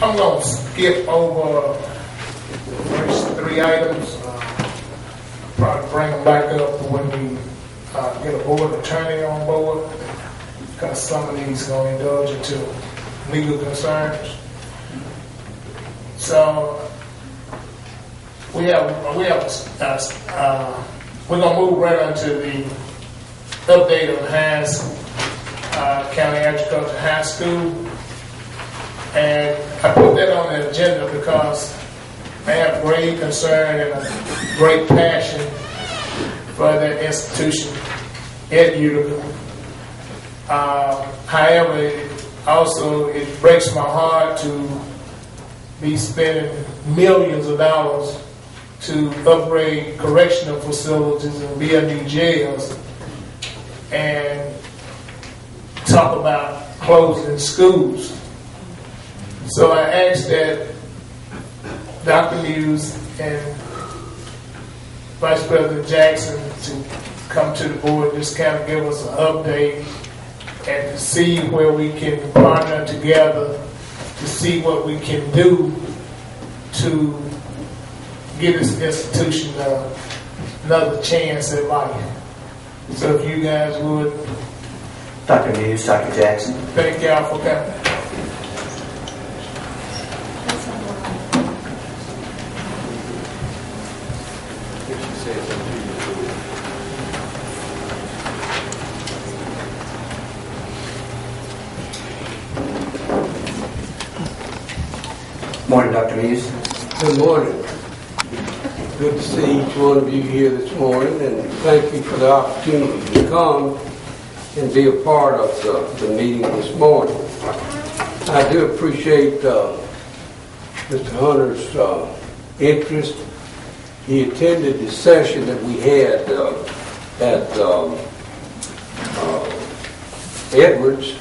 I'm going to skip over the first 3 items. Probably bring them back up when we get a board attorney on board, because some of these are going to indulge into legal concerns. So we're going to move right on to the update on Hinds County Agricultural High School. And I put that on the agenda because I have great concern and a great passion for that institution at Utica. However, it breaks my heart to be spending millions of dollars to upgrade correctional facilities and build new jails, and talk about closing schools. So I asked that Dr. Muse and Vice President Jackson to come to the board, just kind of give us an update and to see where we can partner together to see what we can do to give this institution another chance at life. So if you guys would. Dr. Muse, Dr. Jackson. Thank y'all for coming. Morning, Dr. Muse. Good morning. Good to see each one of you here this morning, and thank you for the opportunity to come and be a part of the meeting this morning. I do appreciate Mr. Hunter's interest. He attended the session that we had at Edwards,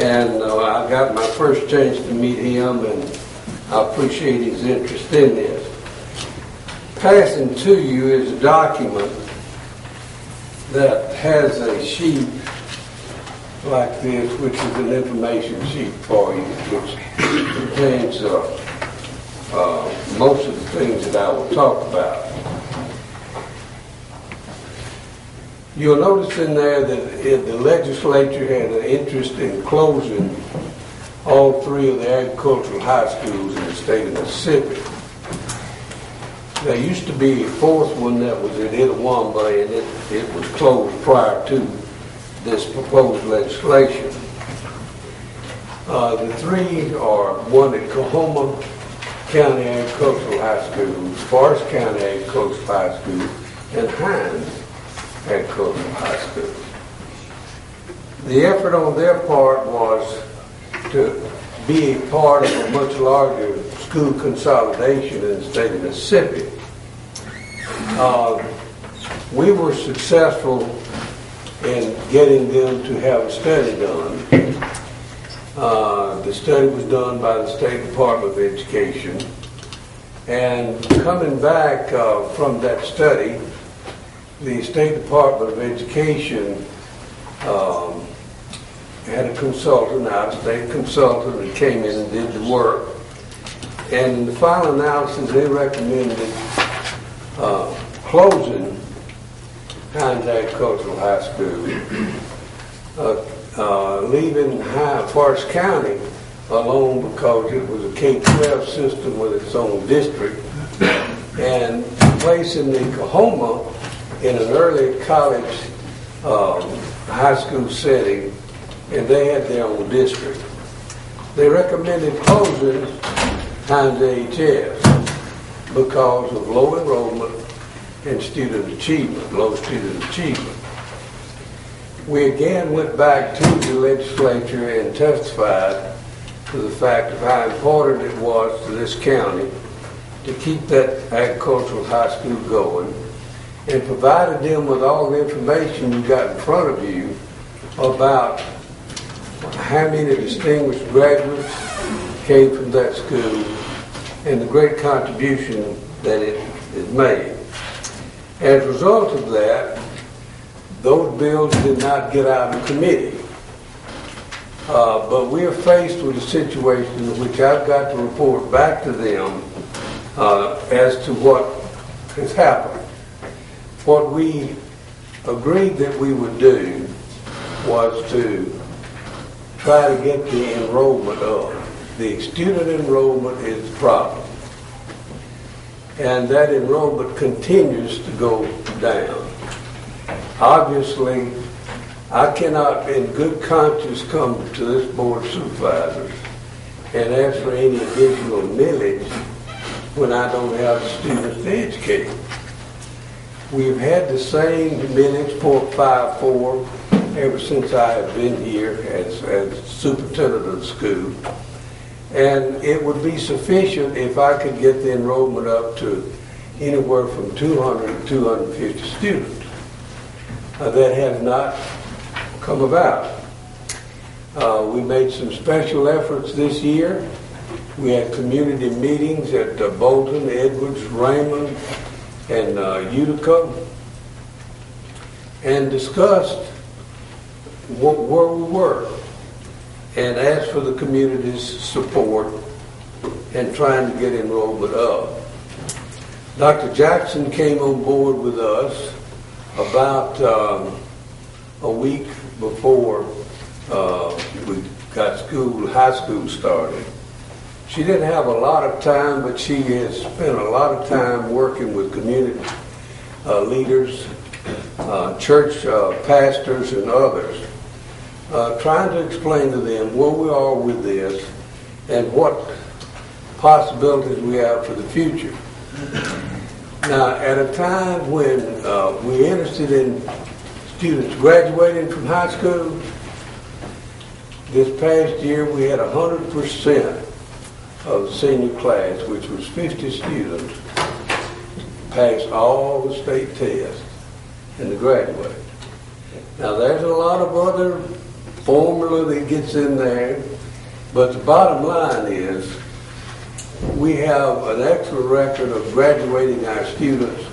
and I got my first chance to meet him, and I appreciate his interest in this. Passing to you is a document that has a sheet like this, which is an information sheet for you, which contains most of the things that I will talk about. You'll notice in there that the legislature had an interest in closing all 3 of the agricultural high schools in the state of Mississippi. There used to be a 4th one that was at Itawamba, and it was closed prior to this proposed legislation. The 3 are one at Coahoma County Agricultural High School, Forest County Agricultural High School, and Hinds Agricultural High School. The effort on their part was to be a part of a much larger school consolidation in the state of Mississippi. We were successful in getting them to have a study done. The study was done by the State Department of Education, and coming back from that study, the State Department of Education had a consultant, out-of-state consultant, that came in and did the work. And in the final analysis, they recommended closing Hinds Agricultural High School, leaving Forest County alone because it was a K-12 system with its own district, and placing the Coahoma in an early college high school setting, and they had their own district. They recommended closing Hinds AHS because of low enrollment and student achievement, low student achievement. We again went back to the legislature and testified to the fact of how important it was to this county to keep that agricultural high school going, and provided them with all the information you got in front of you about how many distinguished graduates came from that school and the great contribution that it made. As a result of that, those bills did not get out of committee. But we're faced with a situation in which I've got to report back to them as to what has happened. What we agreed that we would do was to try to get the enrollment up. The student enrollment is the problem. And that enrollment continues to go down. Obviously, I cannot in good conscience come to this board of supervisors and ask for any additional millage when I don't have the students to educate. We've had the same millage, 0.54, ever since I have been here as superintendent of the school. And it would be sufficient if I could get the enrollment up to anywhere from 200 to 250 students. That has not come about. We made some special efforts this year. We had community meetings at Bolton, Edwards, Raymond, and Utica, and discussed where we were and asked for the community's support in trying to get enrollment up. Dr. Jackson came on board with us about a week before we got high school started. She didn't have a lot of time, but she has spent a lot of time working with community leaders, church pastors, and others, trying to explain to them where we are with this and what possibilities we have for the future. Now, at a time when we're interested in students graduating from high school, this past year we had 100% of the senior class, which was 50 students, passed all the state tests and to graduate. Now, there's a lot of other formula that gets in there, but the bottom line is we have an excellent record of graduating our students,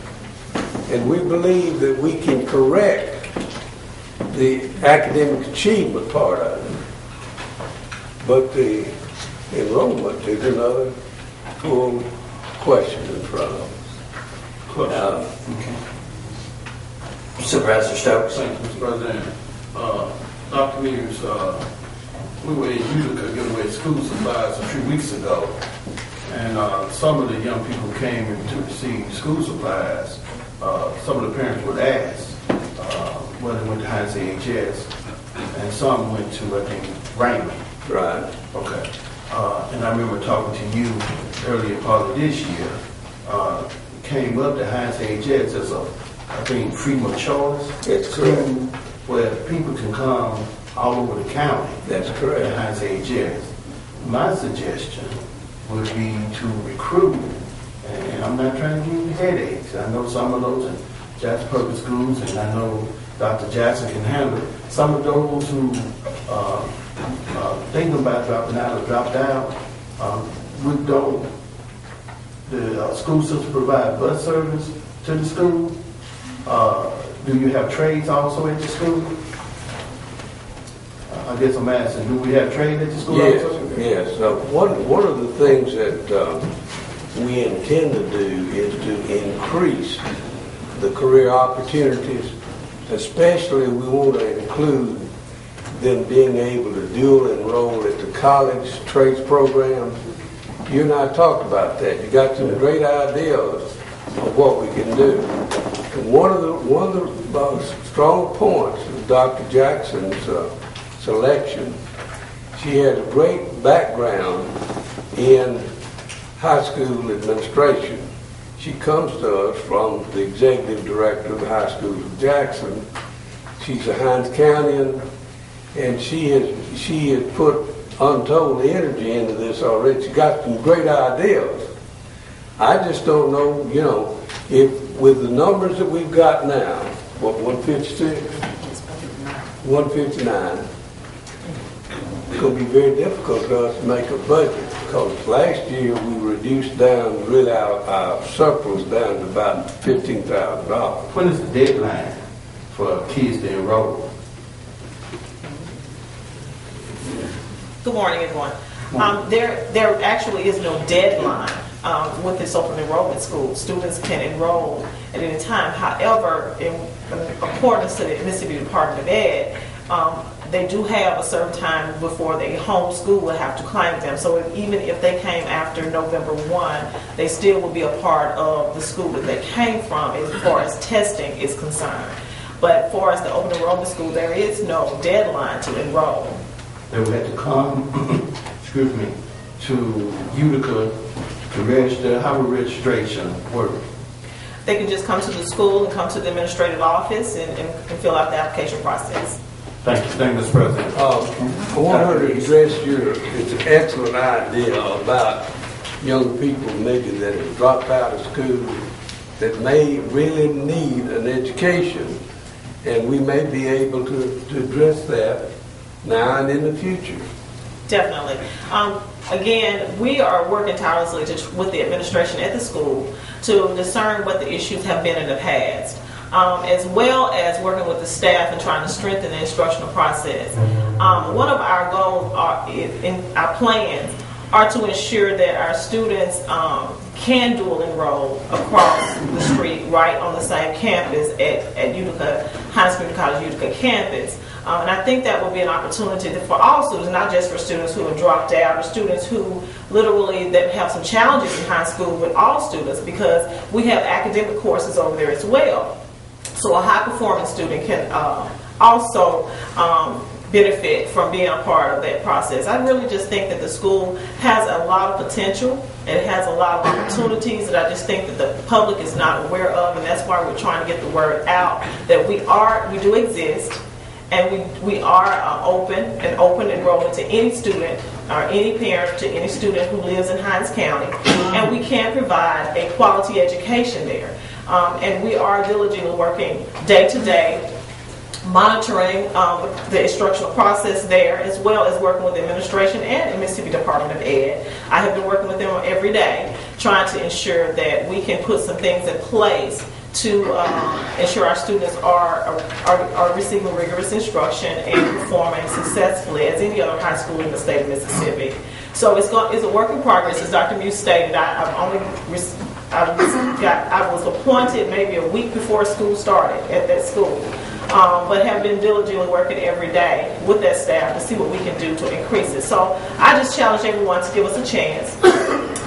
and we believe that we can correct the academic achievement part of it. But the enrollment is another full question in front of us. Supervisor Stokes. Thank you, Mr. President. Dr. Mears, we were in Utica giving away school supplies a few weeks ago, and some of the young people came in to receive school supplies. Some of the parents would ask whether they went to Hinds AHS, and some went to, I think, Raymond. Right. Okay. And I remember talking to you earlier part of this year, came up to Hinds AHS as a, I think, freedom of choice. That's school correct. where people can come all over the county. That's correct. At Hinds AHS. My suggestion would be to recruit, and I'm not trying to give you headaches. I know some of those in Jackson Public Schools, and I know Dr. Jackson can handle it. Some of those who thinking about dropping out or dropped out, the school system provide bus service to the school? Do you have trades also at the school? I guess I'm asking, do we have trade at the school also? Yes. One of the things that we intend to do is to increase the career opportunities. Especially, we want to include them being able to dual enroll at the college trades program. You and I talked about that. You got some great ideas of what we can do. And one of the strong points of Dr. Jackson's selection, she has a great background in high school administration. She comes to us from the executive director of the high school of Jackson. She's a Hinds Countyan, and she has put untold energy into this already. She's got some great ideas. I just don't know, if with the numbers that we've got now, 156, 159, it's going to be very difficult for us to make a budget, because last year we reduced down, really our surplus down to about $15,000. When is the deadline for kids to enroll? Good morning, everyone. There actually is no deadline with this open enrollment school. Students can enroll at any time. However, in accordance to the Mississippi Department of Ed, they do have a certain time before the home school will have to claim them. So even if they came after November 1, they still will be a part of the school that they came from as far as testing is concerned. But as far as the open enrollment school, there is no deadline to enroll. They would have to come, excuse me, to Utica to register. How would registration work? They can just come to the school and come to the administrative office and fill out the application process. Thank you, Mr. President. I want her to address it's an excellent idea about young people maybe that have dropped out of school that may really need an education, and we may be able to address that now and in the future. Definitely. Again, we are working tirelessly with the administration at the school to discern what the issues have been in the past, as well as working with the staff and trying to strengthen the instructional process. One of our goals in our plans are to ensure that our students can dual enroll across the street right on the same campus at Utica, Hinds Community College Utica campus. And I think that would be an opportunity for all students, not just for students who have dropped out or students who literally that have some challenges in high school, but all students, because we have academic courses over there as well. So a high-performing student can also benefit from being a part of that process. I really just think that the school has a lot of potential. It has a lot of opportunities that I just think that the public is not aware of, and that's why we're trying to get the word out that we do exist. And we are open enrollment to any student or any parent to any student who lives in Hinds County. And we can provide a quality education there. And we are diligently working day to day, monitoring the instructional process there, as well as working with the administration and the Mississippi Department of Ed. I have been working with them every day, trying to ensure that we can put some things in place to ensure our students are receiving rigorous instruction and performing successfully as any other high school in the state of Mississippi. So it's a work in progress. As Dr. Muse stated, I was appointed maybe a week before school started at that school, but have been diligently working every day with that staff to see what we can do to increase it. So I just challenge everyone to give us a chance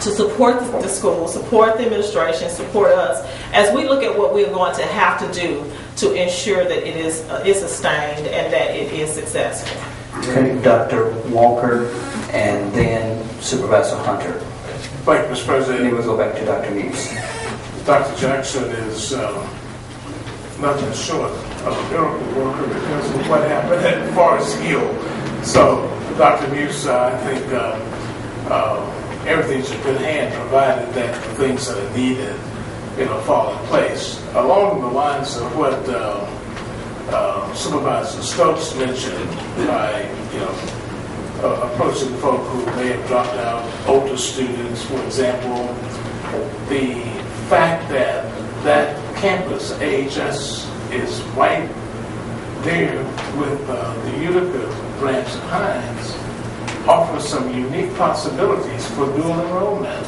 to support the school, support the administration, support us as we look at what we're going to have to do to ensure that it is sustained and that it is successful. Okay, Dr. Walker and then Supervisor Hunter. Thank you, Mr. President. And then we'll go back to Dr. Muse. Dr. Jackson is nothing short of a miracle worker because of what happened at Forest Hill. So, Dr. Muse, I think everything's in good hand, provided that the things that are needed, fall in place. Along the lines of what Supervisor Stokes mentioned, by approaching folk who may have dropped out, older students, for example, the fact that campus, AHS, is right there with the Utica branch of Hinds, offers some unique possibilities for dual enrollment,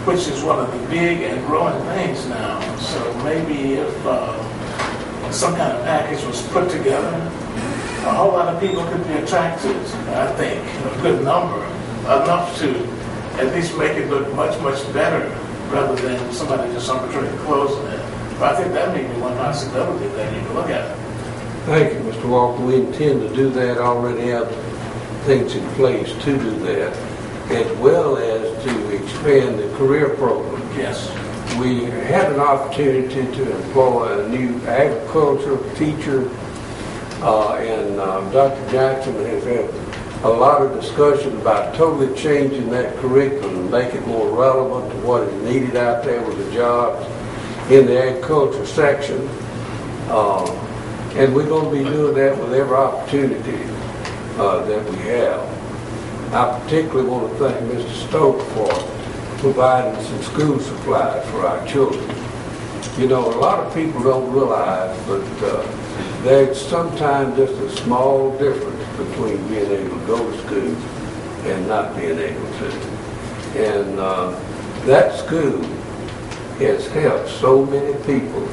which is one of the big and growing things now. So maybe if some kind of package was put together, a whole lot of people could be attracted, I think, a good number, enough to at least make it look much, much better rather than somebody just arbitrarily closing it. But I think that may be one possibility that you can look at. Thank you, Mr. Walker. We intend to do that, already have things in place to do that, as well as to expand the career program. Yes. We had an opportunity to employ a new agriculture teacher, and Dr. Jackson has had a lot of discussion about totally changing that curriculum and make it more relevant to what is needed out there with the jobs in the agriculture section. And we're going to be doing that with every opportunity that we have. I particularly want to thank Mr. Stokes for providing some school supplies for our children. A lot of people don't realize, but there's sometimes just a small difference between being able to go to school and not being able to. And that school has helped so many people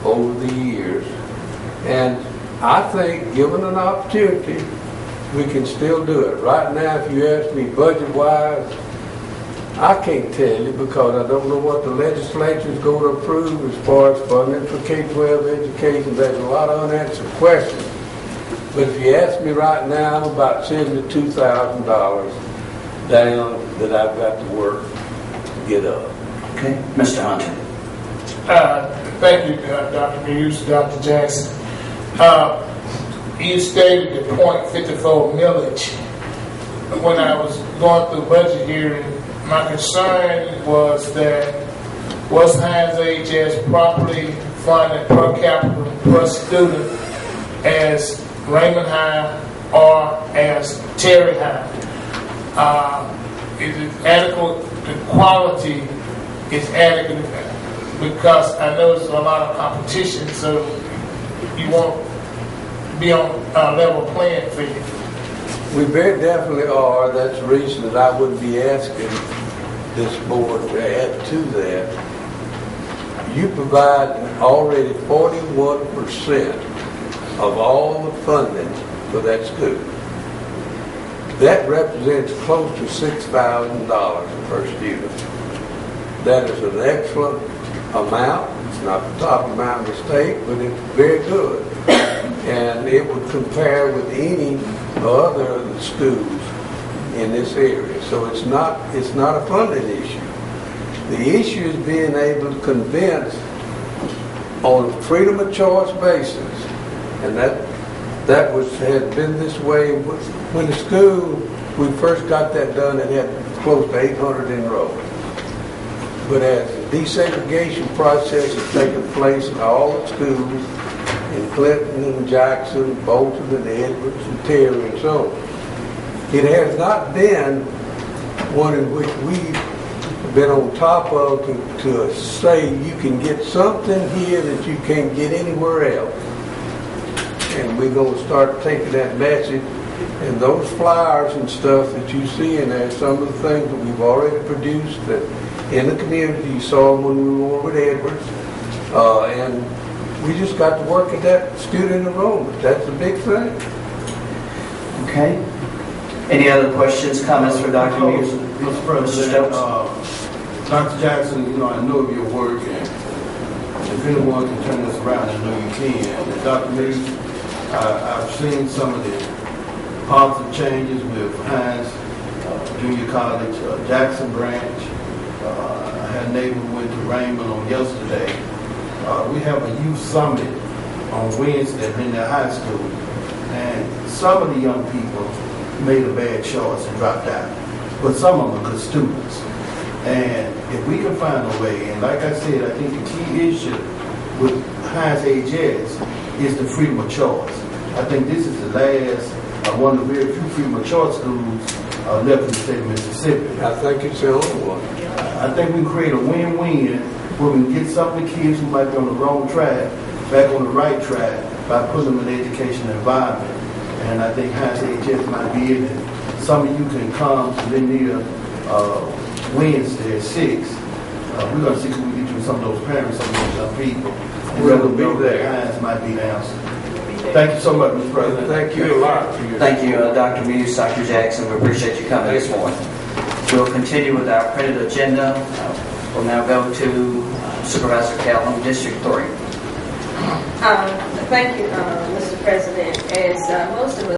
over the years. And I think, given an opportunity, we can still do it. Right now, if you ask me budget-wise, I can't tell you because I don't know what the legislature is going to approve as far as funding for K-12 education. There's a lot of unanswered questions. But if you ask me right now, I'm about $72,000 down that I've got to work to get up. Okay, Mr. Hunter. Thank you, Dr. Muse, Dr. Jackson. You stated the .54 millage. When I was going through budget hearing, my concern was that was Hinds AHS properly funded per capita per student as Raymond High or as Terry High? Is it adequate? The quality is adequate because I know there's a lot of competition, so you won't be on a level playing field. We very definitely are. That's the reason that I would be asking this board to add to that. You provide already 41% of all the funding for that school. That represents close to $6,000 per student. That is an excellent amount. It's not the top amount in the state, but it's very good. And it would compare with any other schools in this area. So it's not a funding issue. The issue is being able to convince on a freedom of choice basis, and that had been this way when the school, we first got that done, it had close to 800 enrolled. But as the desegregation process has taken place in all the schools, in Clinton and Jackson, Bolton and Edwards and Terry and so on, it has not been one in which we've been on top of to say you can get something here that you can't get anywhere else. And we're going to start taking that message, and those flyers and stuff that you see in there, some of the things that we've already produced that in the community. You saw them when we were with Edwards. And we just got to work at that student enrollment. That's the big thing. Okay. Any other questions, comments for Dr. Muse? Mr. President, Dr. Jackson, I know of your work, and if anyone can turn this around, I know you can. And Dr. Muse, I've seen some of the positive changes with Hinds Junior College, Jackson Branch. I had a neighbor who went to Raymond on yesterday. We have a youth summit on Wednesday in their high school, and some of the young people made a bad choice and dropped out, but some of them are good students. And if we can find a way, and like I said, I think the key issue with Hinds AHS is the freedom of choice. I think this is the last, one of the very few freedom of choice schools left in the state of Mississippi. I think it's the only one. I think we can create a win-win where we can get some of the kids who might be on the wrong track back on the right track by putting them in an educational environment. And I think Hinds AHS might be in it. Some of you can come to Linear Wednesday at 6. We're going to see if we can get you some of those parents, some of those young people. We're going to be there. Hinds might be the answer. Thank you so much, Mr. President. Thank you a lot for your Thank you, Dr. Muse, Dr. Jackson. We appreciate you coming this morning. We'll continue with our printed agenda. We'll now go to Supervisor Calhoun, District 3. Thank you, Mr. President. As most of us